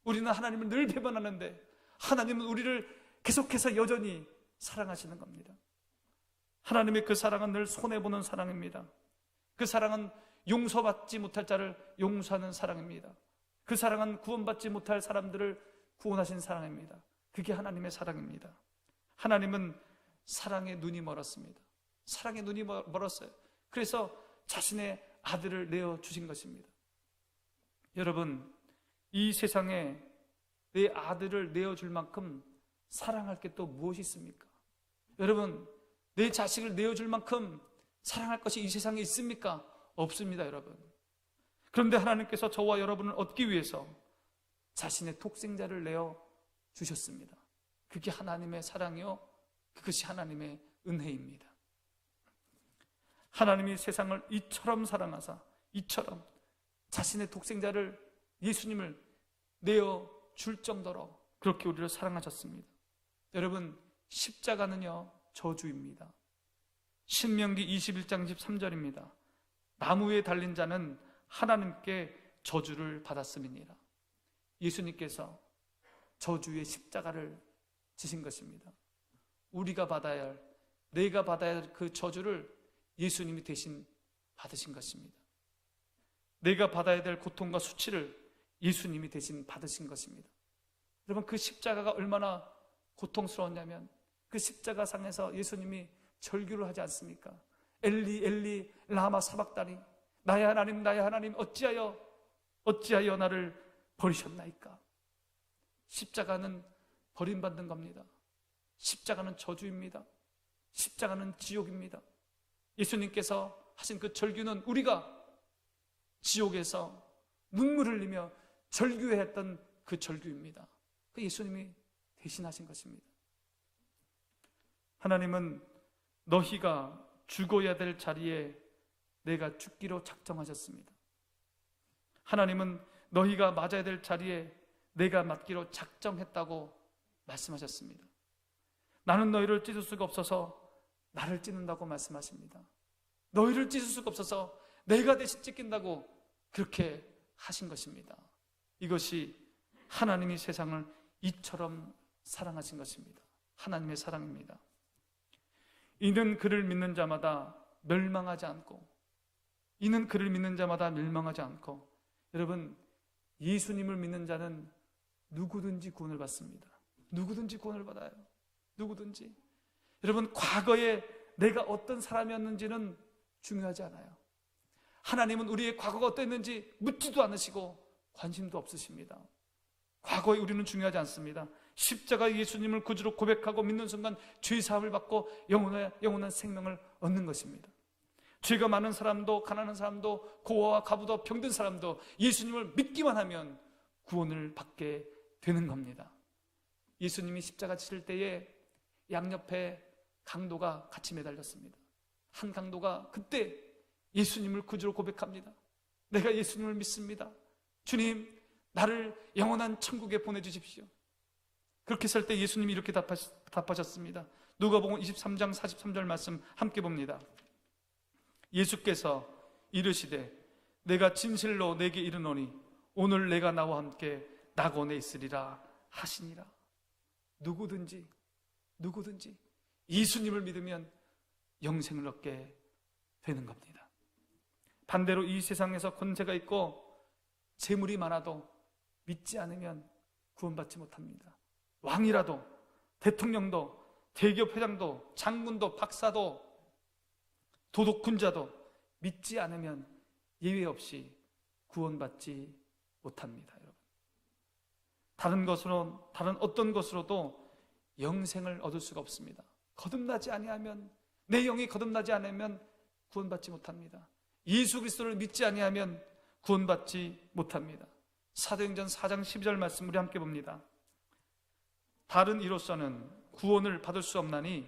우리는 하나님을 늘 배반하는데 하나님은 우리를 계속해서 여전히 사랑하시는 겁니다. 하나님의 그 사랑은 늘 손해보는 사랑입니다. 그 사랑은 용서받지 못할 자를 용서하는 사랑입니다. 그 사랑은 구원받지 못할 사람들을 구원하신 사랑입니다. 그게 하나님의 사랑입니다. 하나님은 사랑의 눈이 멀었습니다. 사랑의 눈이 멀었어요. 그래서 자신의 아들을 내어주신 것입니다. 여러분, 이 세상에 내 아들을 내어줄 만큼 사랑할 게 또 무엇이 있습니까? 여러분, 내 자식을 내어줄 만큼 사랑할 것이 이 세상에 있습니까? 없습니다, 여러분. 그런데 하나님께서 저와 여러분을 얻기 위해서 자신의 독생자를 내어주셨습니다. 그게 하나님의 사랑이요, 그것이 하나님의 은혜입니다. 하나님이 세상을 이처럼 사랑하사, 이처럼 자신의 독생자를, 예수님을 내어줄 정도로 그렇게 우리를 사랑하셨습니다. 여러분, 십자가는요, 저주입니다. 신명기 21장 13절입니다. 나무 위에 달린 자는 하나님께 저주를 받았음이니라. 예수님께서 저주의 십자가를 지신 것입니다. 우리가 받아야 할, 내가 받아야 할 그 저주를 예수님이 대신 받으신 것입니다. 내가 받아야 될 고통과 수치를 예수님이 대신 받으신 것입니다. 여러분, 그 십자가가 얼마나 고통스러웠냐면 그 십자가상에서 예수님이 절규를 하지 않습니까? 엘리 엘리 라마 사박다니, 나의 하나님 나의 하나님 어찌하여 나를 버리셨나이까. 십자가는 버림받는 겁니다. 십자가는 저주입니다. 십자가는 지옥입니다. 예수님께서 하신 그 절규는 우리가 지옥에서 눈물을 흘리며 절규해야 했던 그 절규입니다. 그 예수님이 대신하신 것입니다. 하나님은 너희가 죽어야 될 자리에 내가 죽기로 작정하셨습니다. 하나님은 너희가 맞아야 될 자리에 내가 맞기로 작정했다고 말씀하셨습니다. 나는 너희를 찢을 수가 없어서 나를 찢는다고 말씀하십니다. 너희를 찢을 수가 없어서 내가 대신 찢긴다고 그렇게 하신 것입니다. 이것이 하나님이 세상을 이처럼 사랑하신 것입니다. 하나님의 사랑입니다. 이는 그를 믿는 자마다 멸망하지 않고, 이는 그를 믿는 자마다 멸망하지 않고, 여러분, 예수님을 믿는 자는 누구든지 구원을 받습니다. 누구든지 구원을 받아요. 누구든지. 여러분, 과거에 내가 어떤 사람이었는지는 중요하지 않아요. 하나님은 우리의 과거가 어땠는지 묻지도 않으시고 관심도 없으십니다. 과거의 우리는 중요하지 않습니다. 십자가 예수님을 구주로 고백하고 믿는 순간 죄 사함을 받고 영원한 생명을 얻는 것입니다. 죄가 많은 사람도, 가난한 사람도, 고아와 과부도, 병든 사람도 예수님을 믿기만 하면 구원을 받게 되는 겁니다. 예수님이 십자가 지실 때에 양옆에 강도가 같이 매달렸습니다. 한 강도가 그때 예수님을 구주로 고백합니다. 내가 예수님을 믿습니다. 주님, 나를 영원한 천국에 보내주십시오. 그렇게 했을 때 예수님이 이렇게 답하셨습니다. 누가복음 23장 43절 말씀 함께 봅니다. 예수께서 이르시되 내가 진실로 내게 이르노니 오늘 내가 나와 함께 낙원에 있으리라 하시니라. 누구든지 예수님을 믿으면 영생을 얻게 되는 겁니다. 반대로 이 세상에서 권세가 있고 재물이 많아도 믿지 않으면 구원받지 못합니다. 왕이라도, 대통령도, 대기업 회장도, 장군도, 박사도, 도덕군자도 믿지 않으면 예외 없이 구원받지 못합니다. 여러분, 다른 어떤 것으로도 영생을 얻을 수가 없습니다. 거듭나지 아니하면, 내 영이 거듭나지 않으면 구원받지 못합니다. 예수 그리스도를 믿지 아니하면 구원받지 못합니다. 사도행전 4장 12절 말씀 우리 함께 봅니다. 다른 이로서는 구원을 받을 수 없나니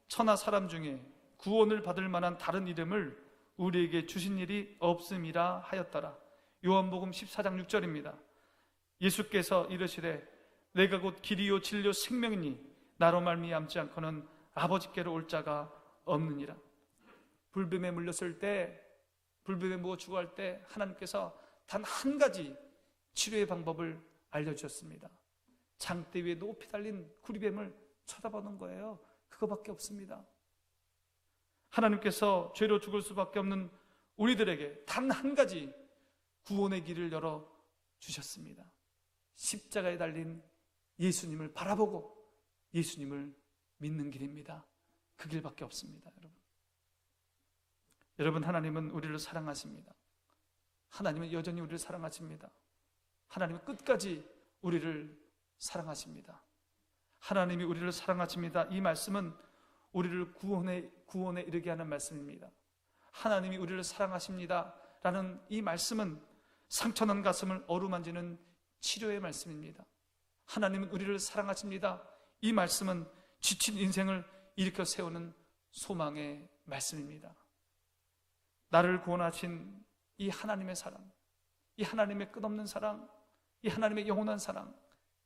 천하 사람 중에 구원을 받을 만한 다른 이름을 우리에게 주신 일이 없음이라 하였더라. 요한복음 14장 6절입니다. 예수께서 이르시되 내가 곧 길이요 진리요 생명이니 나로 말미암지 않고는 아버지께로 올 자가 없느니라. 불뱀에 물렸을 때, 불뱀에 묵어 죽어갈 때 하나님께서 단 한 가지 치료의 방법을 알려주셨습니다. 장대 위에 높이 달린 구리뱀을 쳐다보는 거예요. 그거밖에 없습니다. 하나님께서 죄로 죽을 수밖에 없는 우리들에게 단 한 가지 구원의 길을 열어 주셨습니다. 십자가에 달린 예수님을 바라보고 예수님을 믿는 길입니다. 그 길밖에 없습니다. 여러분, 하나님은 우리를 사랑하십니다. 하나님은 여전히 우리를 사랑하십니다. 하나님은 끝까지 우리를 사랑하십니다. 하나님이 우리를 사랑하십니다. 이 말씀은 우리를 구원에 이르게 하는 말씀입니다. 하나님이 우리를 사랑하십니다 라는 이 말씀은 상처난 가슴을 어루만지는 치료의 말씀입니다. 하나님은 우리를 사랑하십니다. 이 말씀은 지친 인생을 일으켜 세우는 소망의 말씀입니다. 나를 구원하신 이 하나님의 사랑, 이 하나님의 끝없는 사랑, 이 하나님의 영원한 사랑,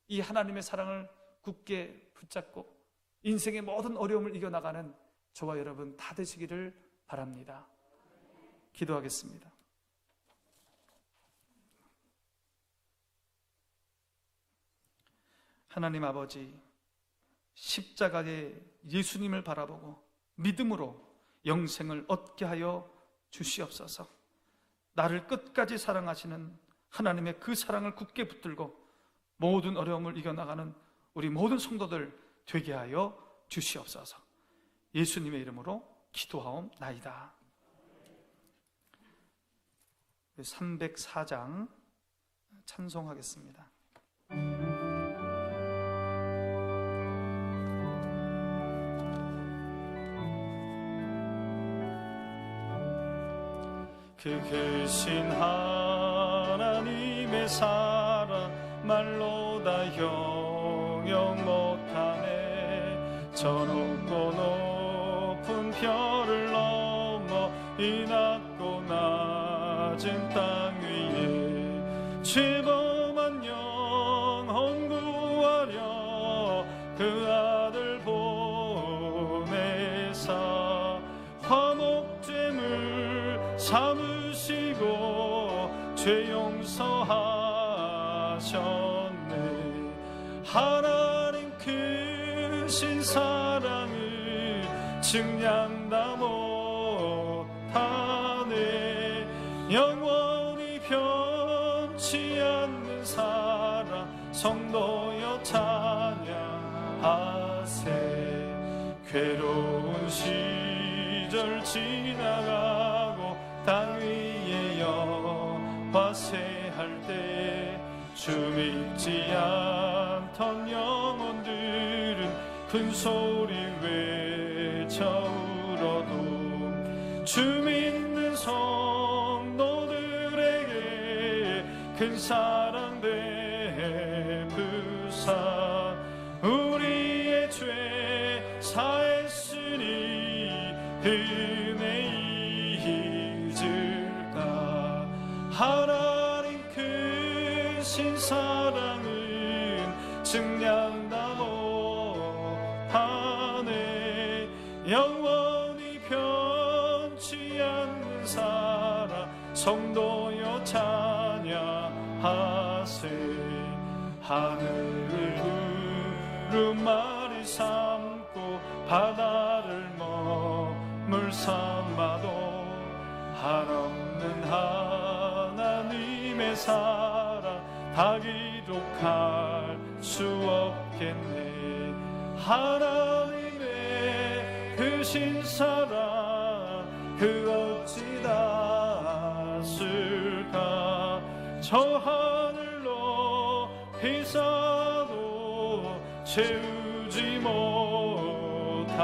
이 하나님의 사랑을 굳게 붙잡고 인생의 모든 어려움을 이겨나가는 저와 여러분 다 되시기를 바랍니다. 기도하겠습니다. 하나님 아버지, 십자가에 예수님을 바라보고 믿음으로 영생을 얻게 하여 주시옵소서. 나를 끝까지 사랑하시는 하나님의 그 사랑을 굳게 붙들고 모든 어려움을 이겨나가는 우리 모든 성도들 되게 하여 주시옵소서. 예수님의 이름으로 기도하옵나이다. 304장 찬송하겠습니다. 그 크신 하나님의 사랑 말로 다 형용 못하네. 저 높고 높은 별을 넘어 이 낮고 낮은 땅 위에 죄범한 영혼 구하려 그 아들 보내사 화목제물 삼으시고 죄 용서하셨네. 하나님 크신 사랑을 증량 다 못하네. 영원히 변치 않는 사랑 성도여 찬양하세. 괴로운 시절 지나가고 땅 위에 여화세할 때 주 믿지 않던 영혼들은 큰 소리 외쳐 울어도 주 믿는 성도들에게 큰 사랑 베푸사 우리의 죄 사했으니 은혜 잊을까. 하나님 크신 사랑은 증량다고 하네. 영원히 변치 않는 사랑 성도여 찬양하세. 하늘을 구름만이 삼고 바다를 머물 삼아도 한없는 하나님의 사랑 다 기록할 수 없겠네. 하나님의 크신 사랑 그 어찌 닿았을까. 저 하늘로 비싸도 채우지 못하리.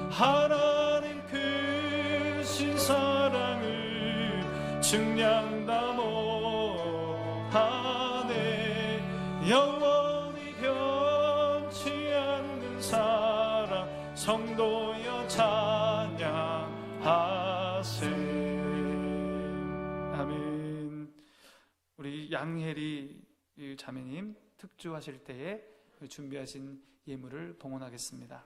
하나님 크신 사랑을 증량다 못하네. 영원히 변치 않는 사랑 성도여 찬양하세. 아멘. 우리 양혜리 자매님 특주하실 때에 준비하신 예물을 봉헌하겠습니다.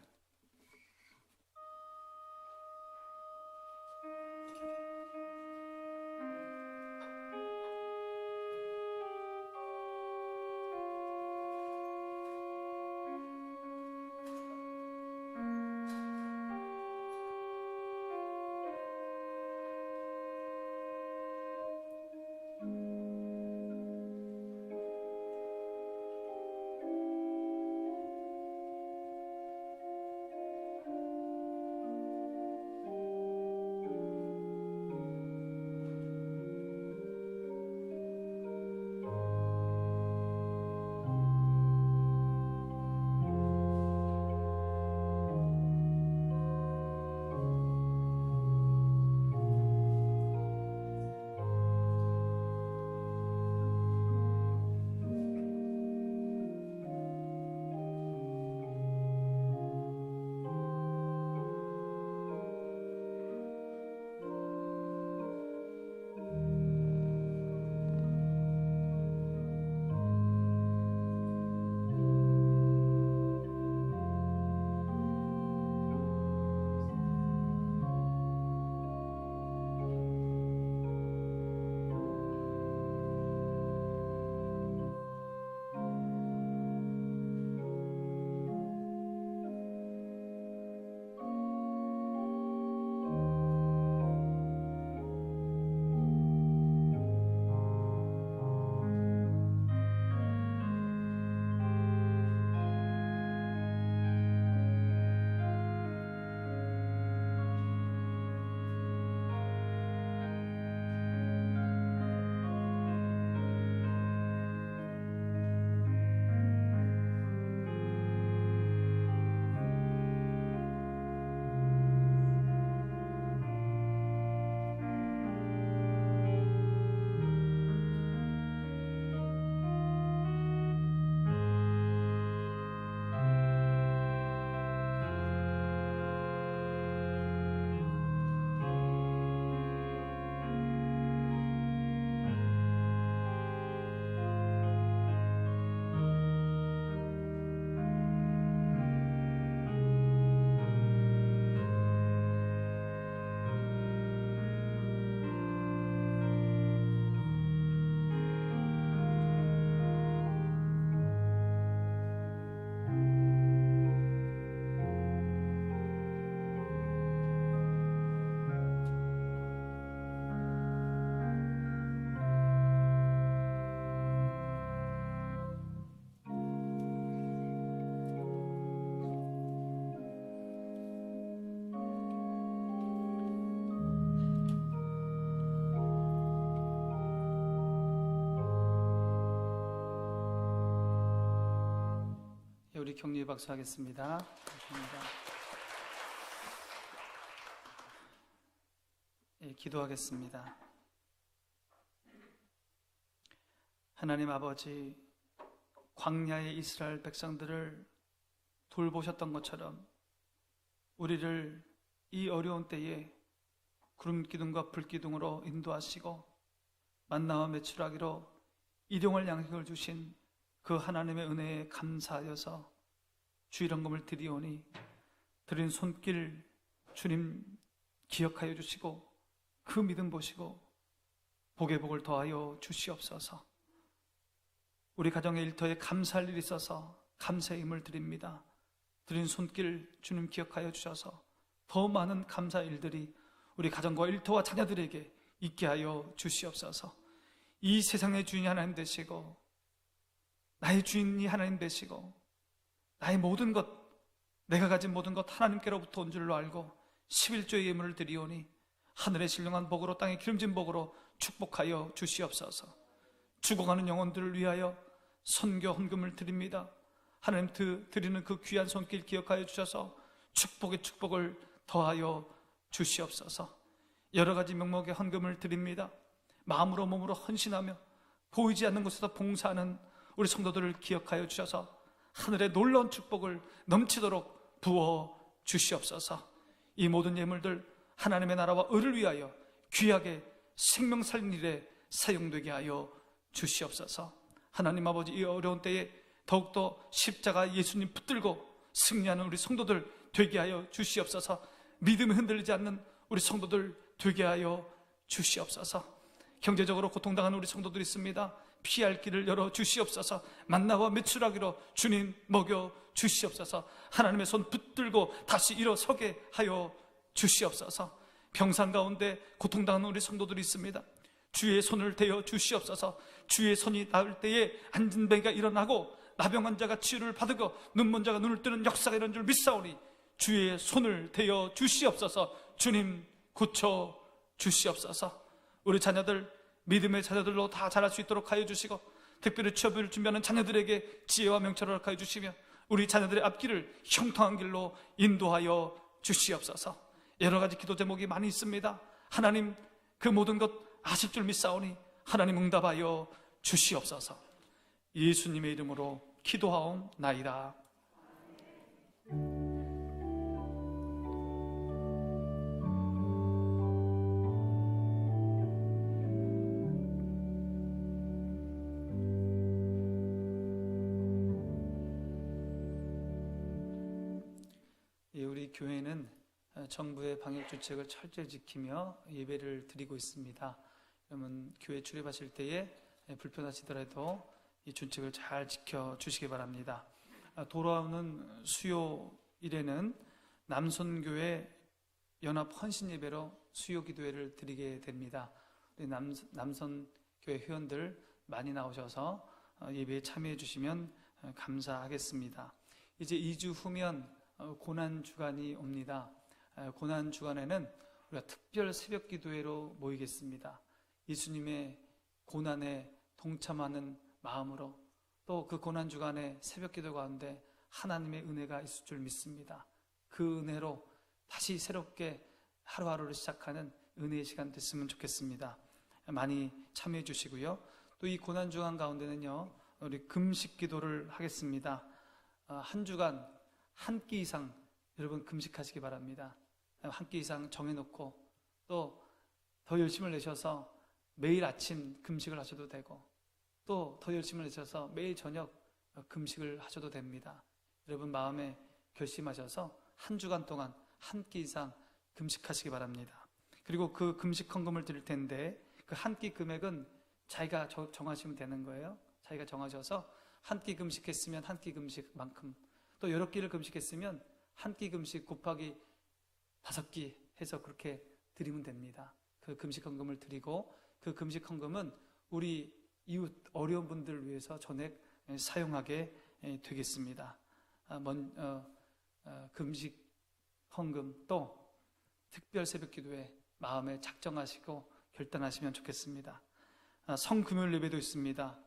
예, 우리 격려의 박수 하겠습니다. 감사합니다. 예, 기도하겠습니다. 하나님 아버지, 광야의 이스라엘 백성들을 돌보셨던 것처럼 우리를 이 어려운 때에 구름 기둥과 불 기둥으로 인도하시고 만나와 메추라기로 일용할 양식을 주신 그 하나님의 은혜에 감사하여서 주일헌금을 드리오니 드린 손길 주님 기억하여 주시고 그 믿음 보시고 복의 복을 더하여 주시옵소서. 우리 가정의 일터에 감사할 일이 있어서 감사의 힘을 드립니다. 드린 손길 주님 기억하여 주셔서 더 많은 감사 일들이 우리 가정과 일터와 자녀들에게 있게 하여 주시옵소서. 이 세상의 주인이 하나님 되시고 나의 주인이 하나님 되시고 나의 모든 것, 내가 가진 모든 것 하나님께로부터 온 줄로 알고 11조의 예물을 드리오니 하늘의 신령한 복으로 땅의 기름진 복으로 축복하여 주시옵소서. 죽어가는 영혼들을 위하여 선교 헌금을 드립니다. 하나님 드리는 그 귀한 손길 기억하여 주셔서 축복의 축복을 더하여 주시옵소서. 여러 가지 명목의 헌금을 드립니다. 마음으로 몸으로 헌신하며 보이지 않는 곳에서 봉사하는 우리 성도들을 기억하여 주셔서 하늘의 놀라운 축복을 넘치도록 부어 주시옵소서. 이 모든 예물들 하나님의 나라와 의를 위하여 귀하게 생명 살린 일에 사용되게 하여 주시옵소서. 하나님 아버지, 이 어려운 때에 더욱더 십자가 예수님 붙들고 승리하는 우리 성도들 되게 하여 주시옵소서. 믿음이 흔들리지 않는 우리 성도들 되게 하여 주시옵소서. 경제적으로 고통당하는 우리 성도들이 있습니다. 피할 길을 열어 주시옵소서. 만나와 메추라기로 주님 먹여 주시옵소서. 하나님의 손 붙들고 다시 일어서게 하여 주시옵소서. 병상 가운데 고통당하는 우리 성도들이 있습니다. 주의 손을 대어 주시옵소서. 주의 손이 닿을 때에 안진뱅이가 일어나고 나병 환자가 치유를 받고 눈먼 자가 눈을 뜨는 역사가 이런 줄 믿사오니 주의 손을 대어 주시옵소서. 주님 고쳐 주시옵소서. 우리 자녀들 믿음의 자녀들로 다 자랄 수 있도록 하여 주시고 특별히 취업을 준비하는 자녀들에게 지혜와 명철을 허락하여 주시며 우리 자녀들의 앞길을 형통한 길로 인도하여 주시옵소서. 여러 가지 기도 제목이 많이 있습니다. 하나님 그 모든 것 아실 줄 믿사오니 하나님 응답하여 주시옵소서. 예수님의 이름으로 기도하옵나이다. 우리 교회는 정부의 방역 주책을 철저히 지키며 예배를 드리고 있습니다. 그러면 교회 출입하실 때에 불편하시더라도 이 준칙을 잘 지켜주시기 바랍니다. 돌아오는 수요일에는 남선교회 연합 헌신 예배로 수요 기도회를 드리게 됩니다. 우리 남선교회 회원들 많이 나오셔서 예배에 참여해 주시면 감사하겠습니다. 이제 2주 후면 고난주간이 옵니다. 고난주간에는 우리가 특별 새벽 기도회로 모이겠습니다. 예수님의 고난에 동참하는 마음으로 또 그 고난주간의 새벽 기도 가운데 하나님의 은혜가 있을 줄 믿습니다. 그 은혜로 다시 새롭게 하루하루를 시작하는 은혜의 시간 됐으면 좋겠습니다. 많이 참여해 주시고요. 또 이 고난주간 가운데는요, 우리 금식 기도를 하겠습니다. 한 주간 한 끼 이상 여러분 금식하시기 바랍니다. 한 끼 이상 정해놓고 또 더 열심을 내셔서 매일 아침 금식을 하셔도 되고 또 더 열심을 내셔서 매일 저녁 금식을 하셔도 됩니다. 여러분 마음에 결심하셔서 한 주간 동안 한 끼 이상 금식하시기 바랍니다. 그리고 그 금식 헌금을 드릴 텐데 그 한 끼 금액은 자기가 정하시면 되는 거예요. 자기가 정하셔서 한 끼 금식했으면 한 끼 금식만큼, 또 여러 끼를 금식했으면 한 끼 금식 곱하기 5끼 해서 그렇게 드리면 됩니다. 그 금식 헌금을 드리고 그 금식 헌금은 우리 이웃 어려운 분들을 위해서 전액 사용하게 되겠습니다. 금식 헌금 또 특별 새벽 기도에 마음에 작정하시고 결단하시면 좋겠습니다. 성금요일 예배도 있습니다.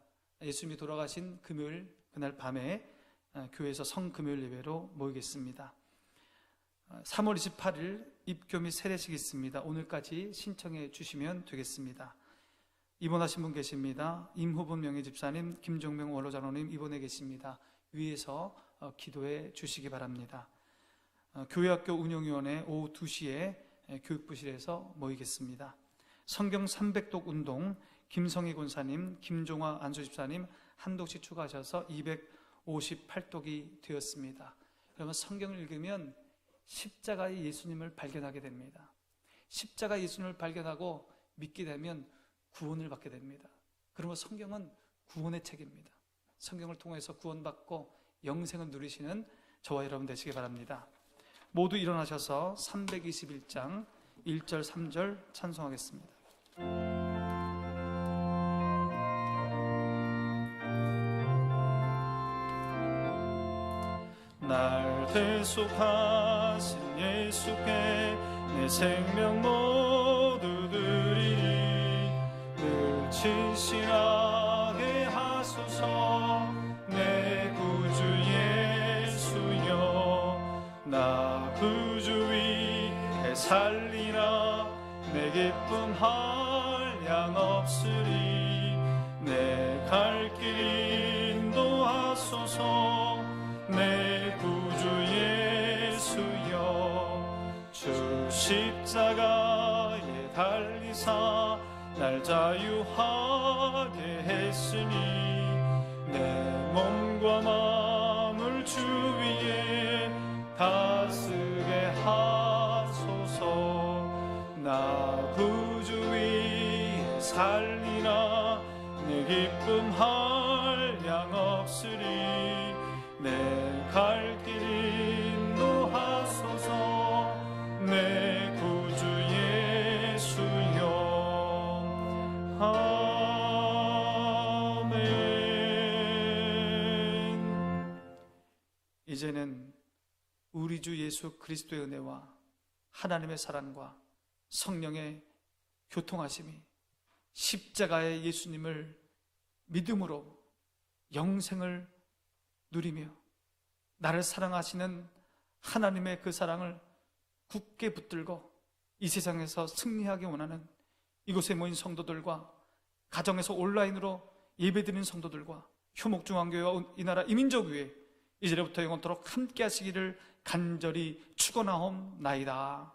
예수님이 돌아가신 금요일 그날 밤에 교회에서 성금요일 예배로 모이겠습니다. 3월 28일 입교 및 세례식이 있습니다. 오늘까지 신청해 주시면 되겠습니다. 입원하신 분 계십니다. 임호분 명예집사님, 김종명 원로장로님 입원해 계십니다. 위에서 기도해 주시기 바랍니다. 교회학교 운영위원회 오후 2시에 교육부실에서 모이겠습니다. 성경 300독 운동 김성희 권사님, 김종화 안수집사님 한 독씩 추가하셔서 258독이 되었습니다. 그러면 성경을 읽으면 십자가의 예수님을 발견하게 됩니다. 십자가 예수님을 발견하고 믿게 되면 구원을 받게 됩니다. 그러면 성경은 구원의 책입니다. 성경을 통해서 구원받고 영생을 누리시는 저와 여러분 되시기 바랍니다. 모두 일어나셔서 321장 1절 3절 찬송하겠습니다. 날 대속하신 예수께 내 생명 모두 드리니 늘 진실하게 하소서. 내 구주 예수여, 나 구주 위에 살리라. 내 기쁨 한량 없으리. 내 갈 길 인도하소서. 내 구주 예수여, 주 십자가에 달리사 날 자유하게 했으니 내 몸과 마음을 주 위에 다스게 하소서. 나 구주 위에 살리라. 내 기쁨 한량 없으리. 내 갈 길 인도하소서. 내 구주 예수여. 아멘. 이제는 우리 주 예수 그리스도의 은혜와 하나님의 사랑과 성령의 교통하심이 십자가의 예수님을 믿음으로 영생을 누리며 나를 사랑하시는 하나님의 그 사랑을 굳게 붙들고 이 세상에서 승리하기 원하는 이곳에 모인 성도들과 가정에서 온라인으로 예배드리는 성도들과 효목중앙교회와 이 나라 이민족 위에 이제부터 영원토록 함께 하시기를 간절히 축원하옵나이다.